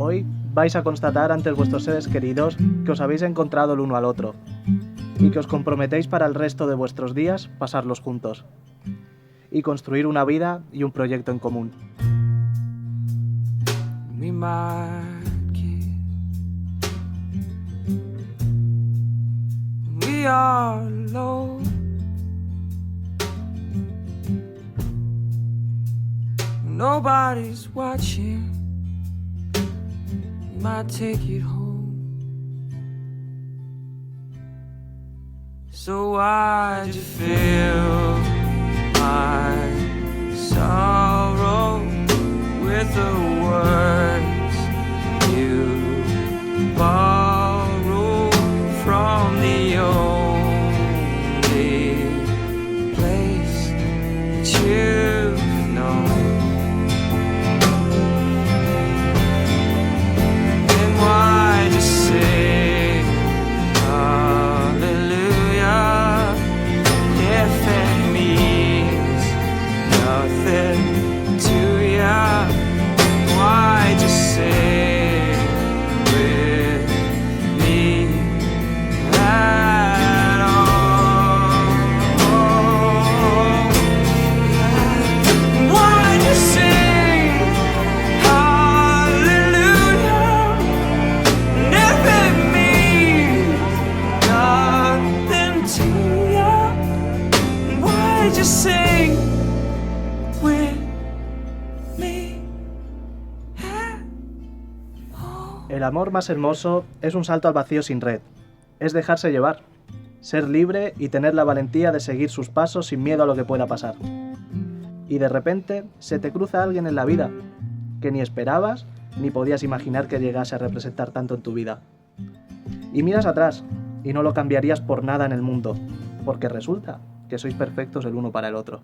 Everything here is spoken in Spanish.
Hoy vais a constatar ante vuestros seres queridos que os habéis encontrado el uno al otro y que os comprometéis para el resto de vuestros días pasarlos juntos y construir una vida y un proyecto en común. We might kiss. We are alone. Nobody's watching. We might take it home. So why'd you fill my sorrow with the words you borrow from the only place that you've known? And why'd you say hallelujah if it means nothing to ya? Why'd you say with me at all? Why'd you sing hallelujah if it means nothing to ya? Why'd you sing with me? El amor más hermoso es un salto al vacío sin red, es dejarse llevar, ser libre y tener la valentía de seguir sus pasos sin miedo a lo que pueda pasar. Y de repente se te cruza alguien en la vida que ni esperabas ni podías imaginar que llegase a representar tanto en tu vida. Y miras atrás y no lo cambiarías por nada en el mundo, porque resulta que sois perfectos el uno para el otro.